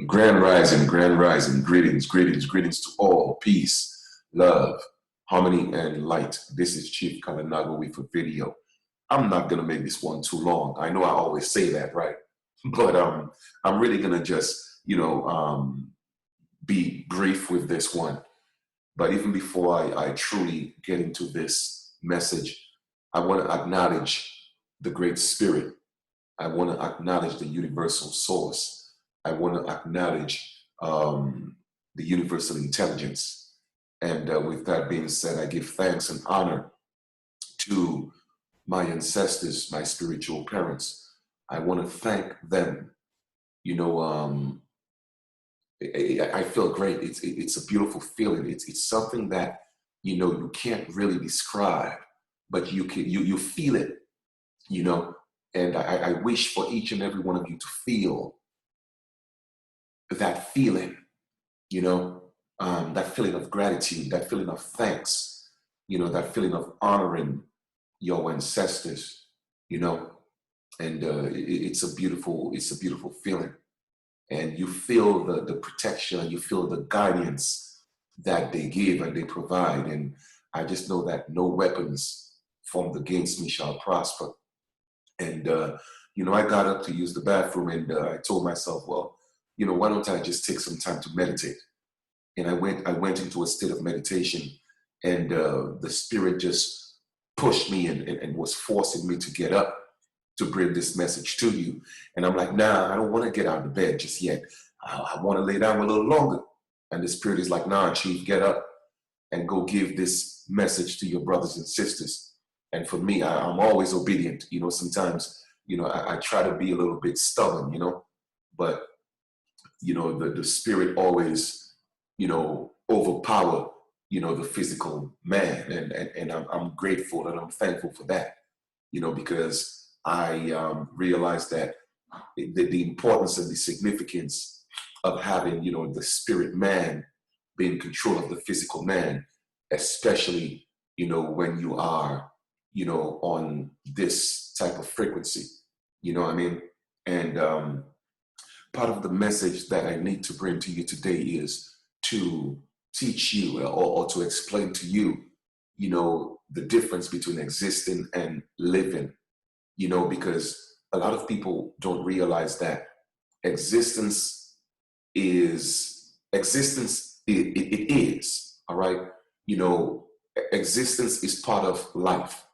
Grand rising, greetings to all, peace, love, harmony, and light. This is Chief Kalinago with a video. I'm not gonna make this one too long. I know I always say that, right? But I'm really gonna just, be brief with this one. But even before I truly get into this message, I want to acknowledge the Great Spirit. I want to acknowledge the universal source. I want to acknowledge the universal intelligence. And with that being said, I give thanks and honor to my ancestors, my spiritual parents. I want to thank them. You know, I feel great. It's a beautiful feeling. It's something that you can't really describe, but you feel it. You know, and I wish for each and every one of you to feel that feeling, that feeling of gratitude, that feeling of thanks, that feeling of honoring your ancestors, and it's a beautiful feeling. And you feel the protection and you feel the guidance that they give and they provide. And I just know that no weapons formed against me shall prosper. And, I got up to use the bathroom and I told myself, well, why don't I just take some time to meditate? And I went into a state of meditation, and the spirit just pushed me and was forcing me to get up to bring this message to you. And I'm like, nah, I don't want to get out of bed just yet. I want to lay down a little longer. And the spirit is like, nah, Chief, get up and go give this message to your brothers and sisters. And for me, I'm always obedient. Sometimes, I try to be a little bit stubborn, but, the spirit always, overpower, the physical man. And I'm grateful and I'm thankful for that, because I realized that the importance and the significance of having, the spirit man be in control of the physical man, especially, when you are, on this type of frequency, you know what I mean? And part of the message that I need to bring to you today is to teach you or to explain to you, the difference between existing and living, because a lot of people don't realize that existence it is, all right? Existence is part of life,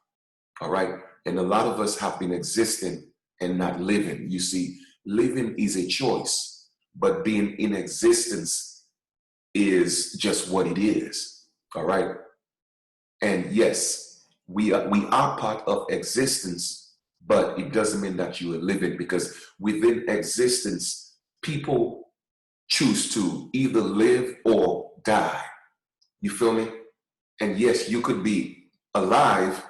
all right? And a lot of us have been existing and not living. You see, living is a choice, but being in existence is just what it is, all right? And yes, we are part of existence, but it doesn't mean that you are living, because within existence, people choose to either live or die. You feel me? And yes, you could be alive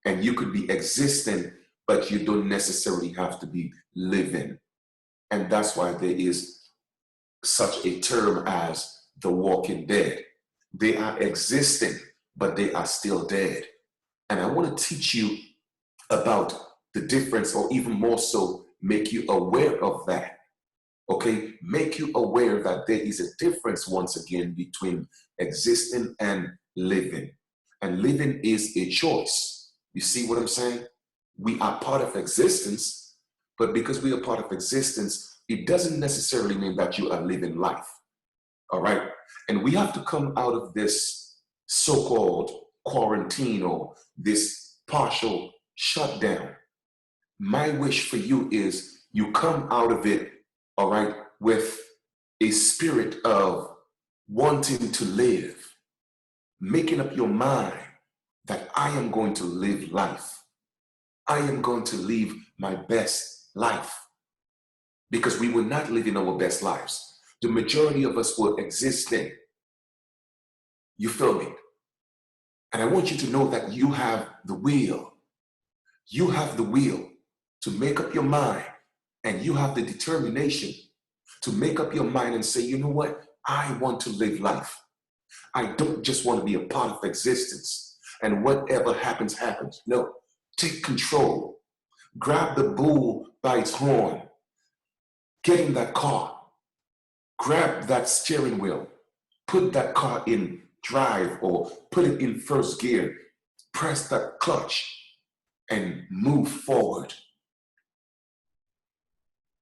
and you could be existing, but you don't necessarily have to be living. And that's why there is such a term as the walking dead. They are existing, but they are still dead. And I want to teach you about the difference, or even more so, make you aware of that. Okay? Make you aware that there is a difference, once again, between existing and living. And living is a choice. You see what I'm saying? We are part of existence, but because we are part of existence, it doesn't necessarily mean that you are living life. All right? And we have to come out of this so-called quarantine or this partial shutdown. My wish for you is you come out of it, all right, with a spirit of wanting to live, making up your mind that I am going to live life. I am going to live my best life, because we were not living our best lives. The majority of us were existing. You feel me? And I want you to know that you have the will. You have the will to make up your mind, and you have the determination to make up your mind and say, you know what? I want to live life. I don't just want to be a part of existence and whatever happens, happens. No, take control. Grab the bull by its horn. Get in that car. grab that steering wheel, put that car in drive or put it in first gear, press that clutch and move forward.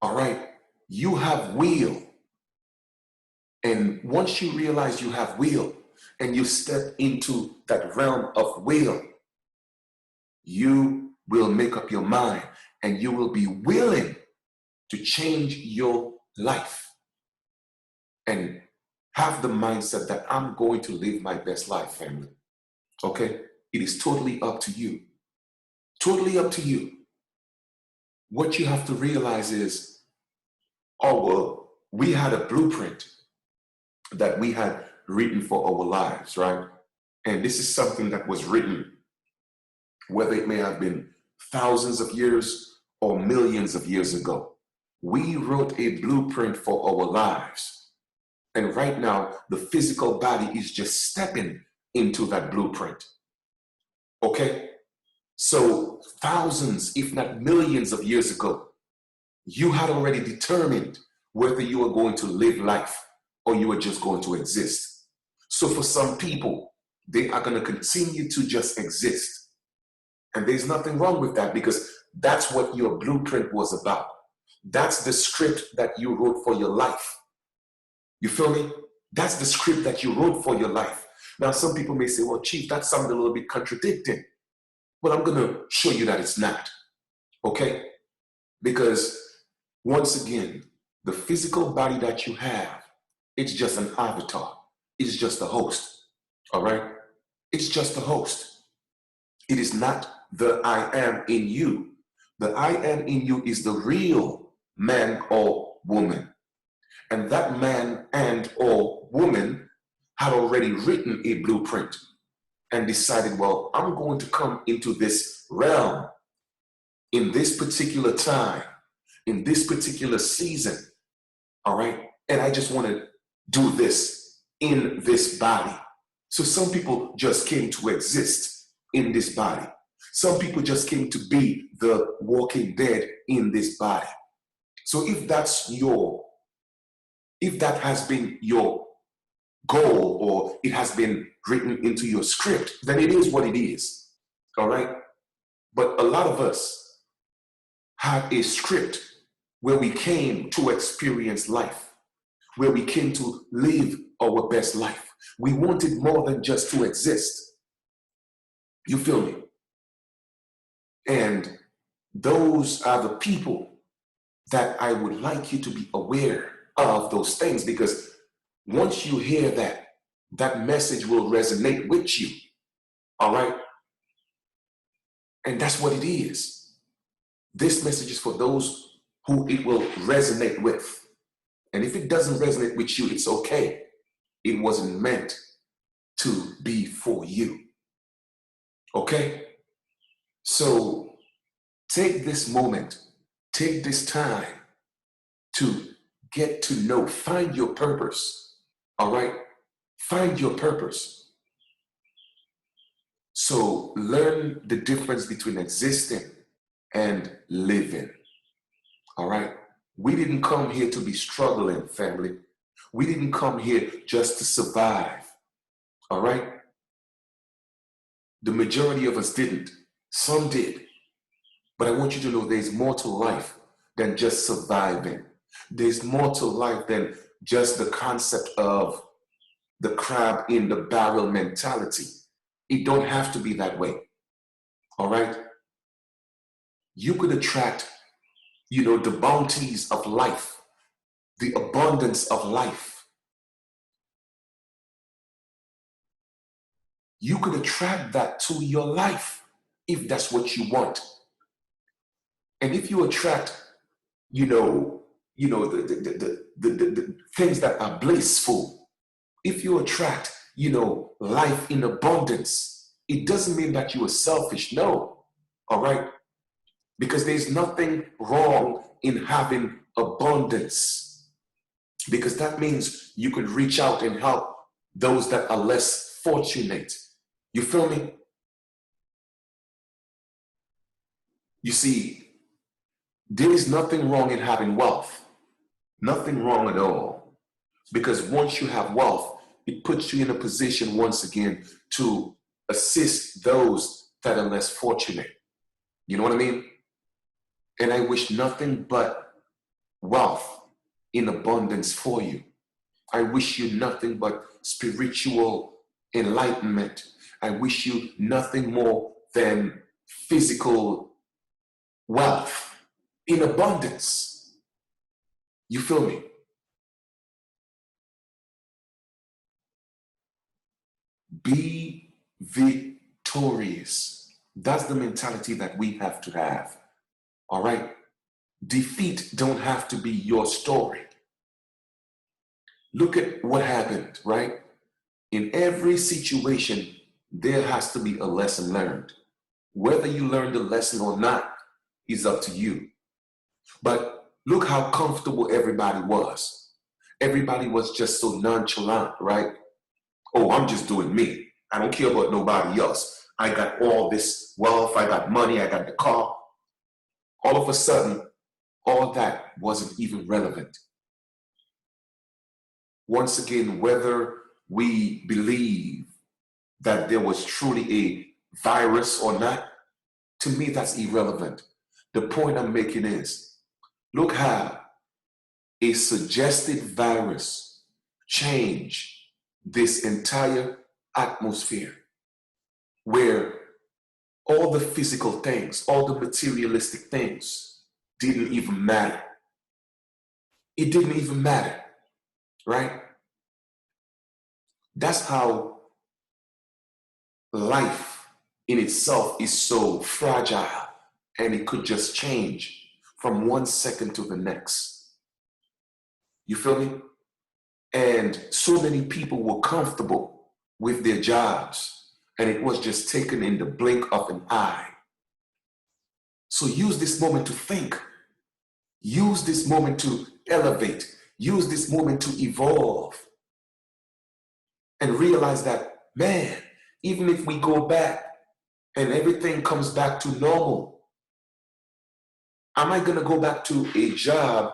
All right? You have will. And once you realize you have will and you step into that realm of will, you will make up your mind and you will be willing to change your life and have the mindset that I'm going to live my best life, family. Okay? It is totally up to you. Totally up to you. What you have to realize is, oh, well, we had a blueprint that we had written for our lives, right? And this is something that was written, whether it may have been thousands of years or millions of years ago. We wrote a blueprint for our lives. And right now, the physical body is just stepping into that blueprint. Okay? So thousands, if not millions of years ago, you had already determined whether you were going to live life or you were just going to exist. So for some people, they are going to continue to just exist. And there's nothing wrong with that because that's what your blueprint was about. That's the script that you wrote for your life. You feel me? That's the script that you wrote for your life. Now, some people may say, well, Chief, that sounds a little bit contradicting. Well, I'm going to show you that it's not. Okay? Because once again, the physical body that you have, it's just an avatar. It's just a host. All right? It's just a host. It is not the I am in you. The I am in you is the real man or woman. And that man and or woman had already written a blueprint and decided, well, I'm going to come into this realm in this particular time, in this particular season, all right? And I just want to do this in this body. So some people just came to exist in this body. Some people just came to be the walking dead in this body. So if that has been your goal or it has been written into your script, then it is what it is, all right? But a lot of us have a script where we came to experience life, where we came to live our best life. We wanted more than just to exist. You feel me? And those are the people that I would like you to be aware of those things, because once you hear that, that message will resonate with you, all right? And that's what it is. This message is for those who it will resonate with. And if it doesn't resonate with you, it's okay. It wasn't meant to be for you. Okay? So take this moment, take this time to get to know, find your purpose. All right? Find your purpose. So learn the difference between existing and living. All right? We didn't come here to be struggling, family. We didn't come here just to survive. All right? The majority of us didn't. Some did. But I want you to know there's more to life than just surviving. There's more to life than just the concept of the crab in the barrel mentality. It don't have to be that way. All right? You could attract, the bounties of life, the abundance of life. You could attract that to your life if that's what you want. And if you attract, the things that are blissful, if you attract, life in abundance, it doesn't mean that you are selfish. No. All right? Because there's nothing wrong in having abundance, because that means you could reach out and help those that are less fortunate. You feel me? You see, there is nothing wrong in having wealth. Nothing wrong at all. Because once you have wealth, it puts you in a position once again to assist those that are less fortunate. You know what I mean? And I wish nothing but wealth in abundance for you. I wish you nothing but spiritual enlightenment. I wish you nothing more than physical wealth in abundance. You feel me? Be victorious. That's the mentality that we have to have. All right? Defeat don't have to be your story. Look at what happened, right? In every situation, there has to be a lesson learned. Whether you learn the lesson or not is up to you. But look how comfortable everybody was. Everybody was just so nonchalant, right? Oh, I'm just doing me. I don't care about nobody else. I got all this wealth, I got money, I got the car. All of a sudden, all that wasn't even relevant. Once again, whether we believe that there was truly a virus or not, to me, that's irrelevant. The point I'm making is, look how a suggested virus changed this entire atmosphere, where all the physical things, all the materialistic things didn't even matter. It didn't even matter, right? That's how life in itself is so fragile, and it could just change from one second to the next. You feel me? And so many people were comfortable with their jobs, and it was just taken in the blink of an eye. So use this moment to think. Use this moment to elevate. Use this moment to evolve. And realize that, man, even if we go back and everything comes back to normal, am I going to go back to a job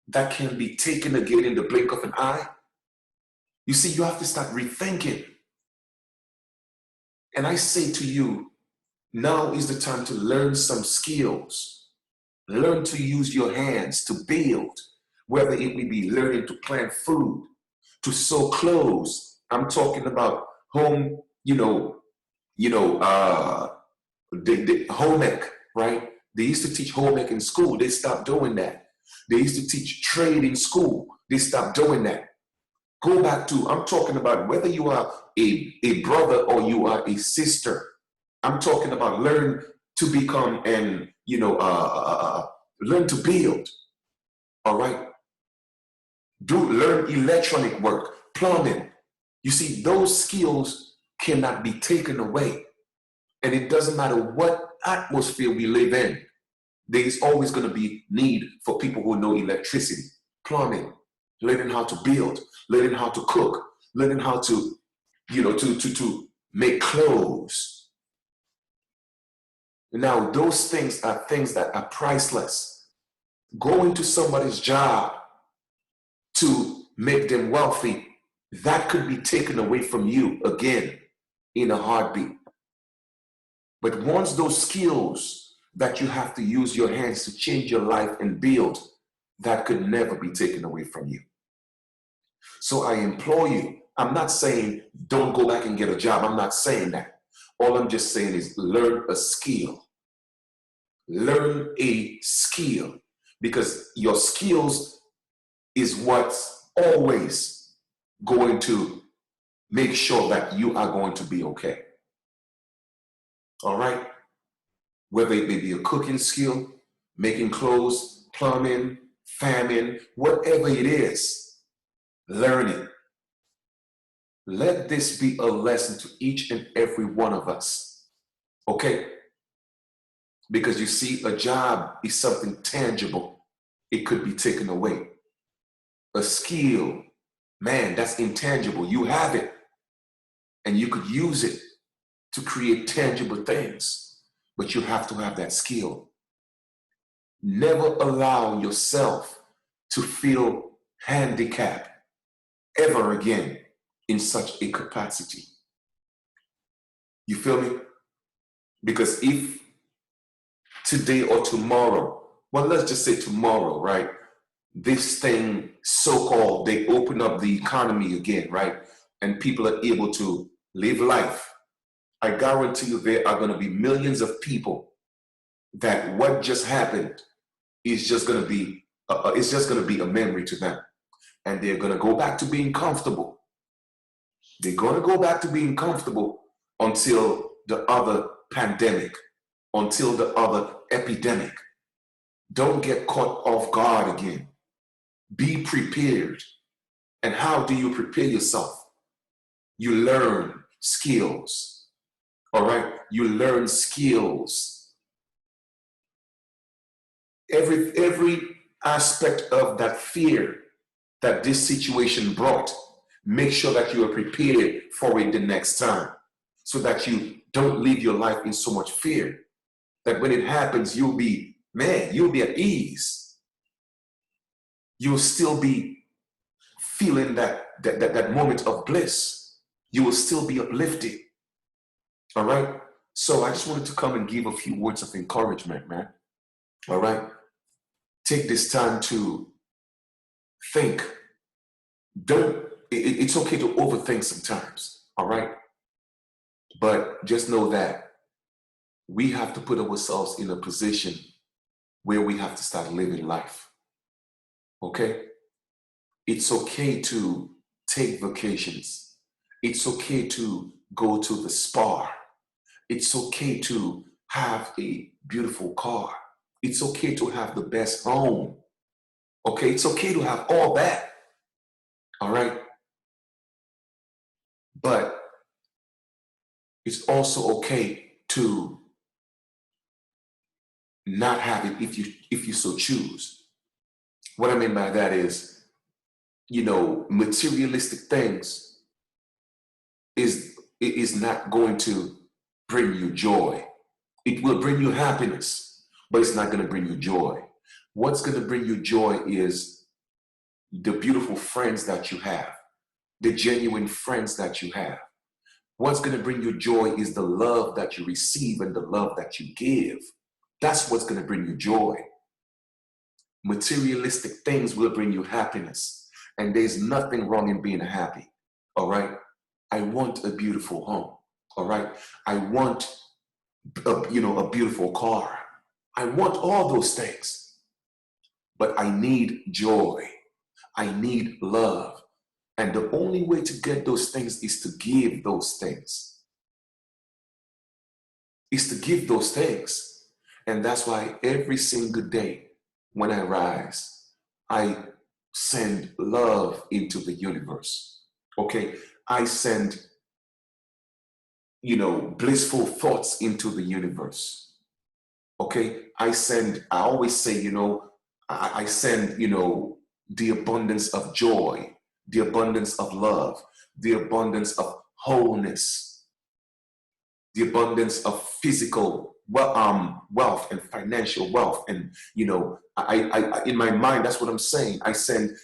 that can be taken again in the blink of an eye? You see, you have to start rethinking. And I say to you, now is the time to learn some skills. Learn to use your hands to build, whether it may be learning to plant food, to sew clothes. I'm talking about home, home ec, right? They used to teach home ec in school. They stopped doing that. They used to teach trade in school. They stopped doing that. Go back to, I'm talking about whether you are a brother or you are a sister. I'm talking about learn to become and, learn to build. All right? Learn electronic work, plumbing. You see, those skills cannot be taken away. And it doesn't matter what atmosphere we live in. There's always going to be need for people who know electricity, plumbing, learning how to build, learning how to cook, learning how to, to make clothes. Now, those things are things that are priceless. Going to somebody's job to make them wealthy, that could be taken away from you again in a heartbeat. But once those skills that you have to use your hands to change your life and build, that could never be taken away from you. So I implore you, I'm not saying don't go back and get a job. I'm not saying that. All I'm just saying is learn a skill. Learn a skill, because your skills is what's always going to make sure that you are going to be okay. All right? Whether it may be a cooking skill, making clothes, plumbing, farming, whatever it is, learn it. Let this be a lesson to each and every one of us. Okay? Because you see, a job is something tangible. It could be taken away. A skill, man, that's intangible. You have it, and you could use it to create tangible things, but you have to have that skill. Never allow yourself to feel handicapped ever again in such a capacity. You feel me? Because if today or tomorrow, well, let's just say tomorrow, right? This thing, so-called, they open up the economy again, right? And people are able to live life. I guarantee you there are going to be millions of people that what just happened is just going to be, it's just going to be a memory to them. And they're going to go back to being comfortable. They're going to go back to being comfortable until the other pandemic, until the other epidemic. Don't get caught off guard again. Be prepared. And how do you prepare yourself? You learn skills. All right? You learn skills. Every aspect of that fear that this situation brought, make sure that you are prepared for it the next time, so that you don't live your life in so much fear that when it happens, you'll be at ease. You'll still be feeling that moment of bliss. You will still be uplifted. All right? So I just wanted to come and give a few words of encouragement, man. All right? Take this time to think. It's okay to overthink sometimes, all right? But just know that we have to put ourselves in a position where we have to start living life, okay? It's okay to take vacations. It's okay to go to the spa. It's okay to have a beautiful car. It's okay to have the best home, okay? It's okay to have all that, all right? But it's also okay to not have it if you so choose. What I mean by that is, materialistic things is not going to bring you joy. It will bring you happiness, but it's not going to bring you joy. What's going to bring you joy is the beautiful friends that you have, the genuine friends that you have. What's going to bring you joy is the love that you receive and the love that you give. That's what's going to bring you joy. Materialistic things will bring you happiness. And there's nothing wrong in being happy. All right? I want a beautiful home. All right? I want a beautiful car. I want all those things. But I need joy. I need love. And the only way to get those things is to give those things. Is to give those things. And that's why every single day when I rise, I send love into the universe. Okay? I send, blissful thoughts into the universe. Okay? I always say, I send, the abundance of joy, the abundance of love, the abundance of wholeness, the abundance of physical wealth and financial wealth. And, I in my mind, that's what I'm saying. I send,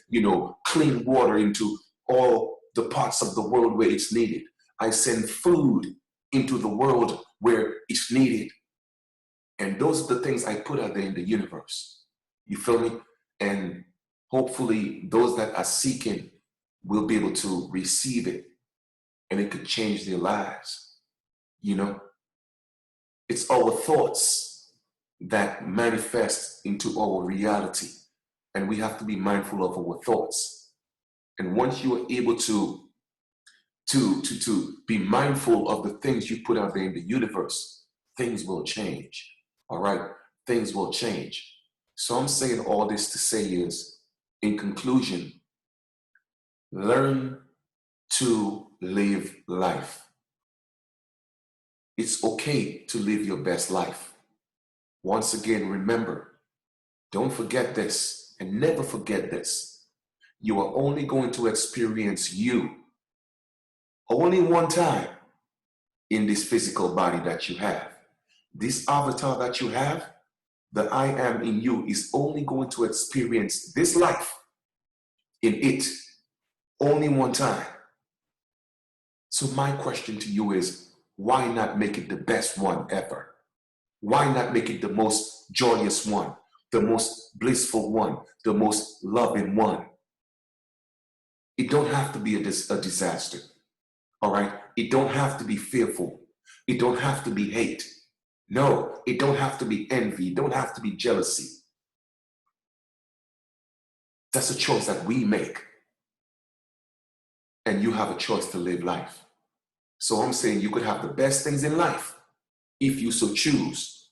clean water into all the parts of the world where it's needed. I send food into the world where it's needed. And those are the things I put out there in the universe. You feel me? And hopefully those that are seeking will be able to receive it, and it could change their lives. It's our thoughts that manifest into our reality, and we have to be mindful of our thoughts. And once you are able to be mindful of the things you put out there in the universe, things will change. All right? Things will change. So I'm saying all this to say is, in conclusion, learn to live life. It's okay to live your best life. Once again, remember, don't forget this and never forget this. You are only going to experience you only one time in this physical body that you have. This avatar that you have, the I am in you, is only going to experience this life in it Only one time. So my question to you is, why not make it the best one ever? Why not make it the most joyous one, the most blissful one, the most loving one? It don't have to be a disaster, all right? It don't have to be fearful. It don't have to be hate. No, it don't have to be envy. It don't have to be jealousy. That's a choice that we make. And you have a choice to live life. So I'm saying you could have the best things in life if you so choose,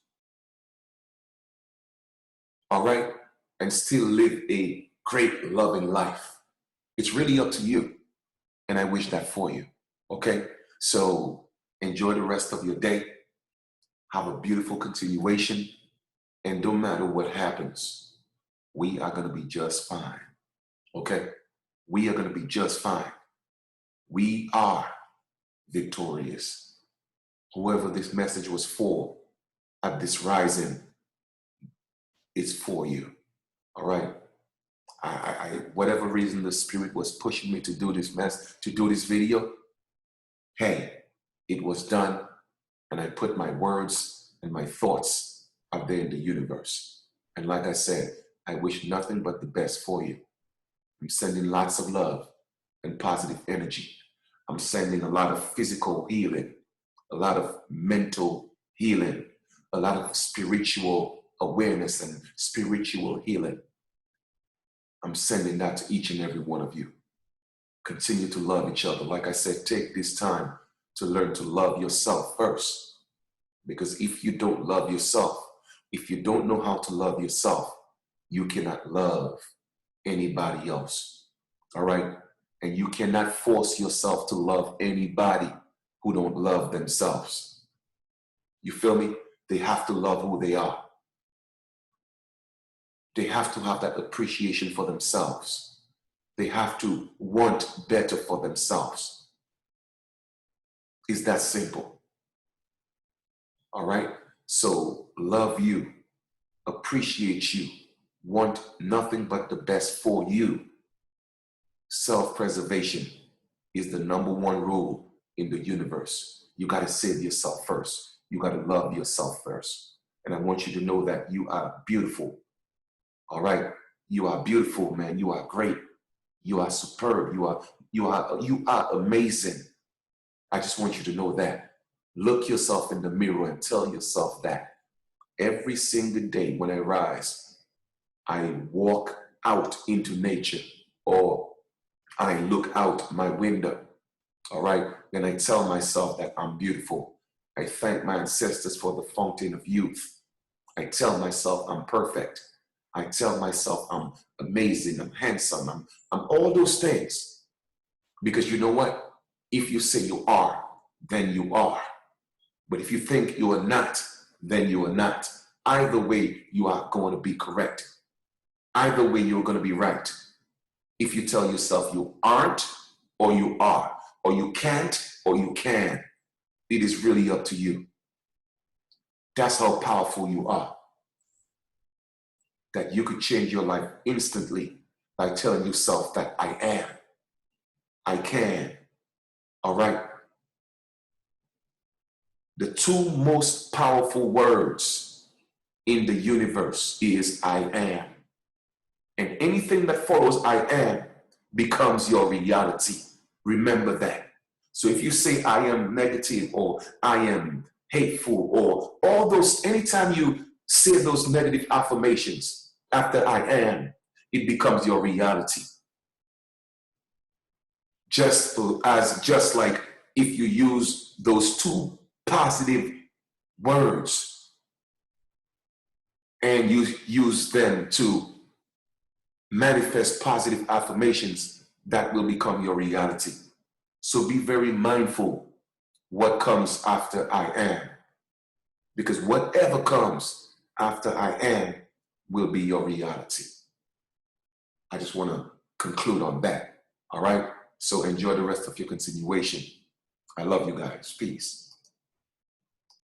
all right? And still live a great, loving life. It's really up to you. And I wish that for you, okay? So enjoy the rest of your day. Have a beautiful continuation. And no matter what happens, we are going to be just fine, okay? We are going to be just fine. We are victorious. Whoever this message was for at this rising, it's for you, all right? Whatever reason the Spirit was pushing me to do this video, hey, it was done, and I put my words and my thoughts out there in the universe. And like I said, I wish nothing but the best for you. I'm sending lots of love and positive energy. I'm sending a lot of physical healing, a lot of mental healing, a lot of spiritual awareness and spiritual healing. I'm sending that to each and every one of you. Continue to love each other. Like I said, take this time to learn to love yourself first. Because if you don't love yourself, if you don't know how to love yourself, you cannot love anybody else. All right? And you cannot force yourself to love anybody who don't love themselves. You feel me? They have to love who they are. They have to have that appreciation for themselves. They have to want better for themselves. It's that simple. All right? So love you, appreciate you, want nothing but the best for you. Self-preservation is the #1 rule in the universe. You got to save yourself first. You got to love yourself first. And I want you to know that you are beautiful. All right? You are beautiful, man. You are great. You are superb. You are amazing. I just want you to know that. Look yourself in the mirror and tell yourself that. Every single day when I rise, I walk out into nature, or I look out my window, all right? And I tell myself that I'm beautiful. I thank my ancestors for the fountain of youth. I tell myself I'm perfect. I tell myself I'm amazing, I'm handsome, I'm all those things. Because you know what? If you say you are, then you are. But if you think you are not, then you are not. Either way, you are going to be correct. Either way, you're going to be right. If you tell yourself you aren't, or you are, or you can't, or you can, it is really up to you. That's how powerful you are. That you could change your life instantly by telling yourself that I am, I can, all right? The 2 most powerful words in the universe is I am. And anything that follows I am becomes your reality. Remember that. So if you say I am negative, or I am hateful, or all those, anytime you say those negative affirmations after I am, it becomes your reality. Just like if you use those 2 positive words and you use them to manifest positive affirmations, that will become your reality. So be very mindful what comes after I am, because whatever comes after I am will be your reality. I just want to conclude on that. All right? So enjoy the rest of your continuation. I love you guys. Peace.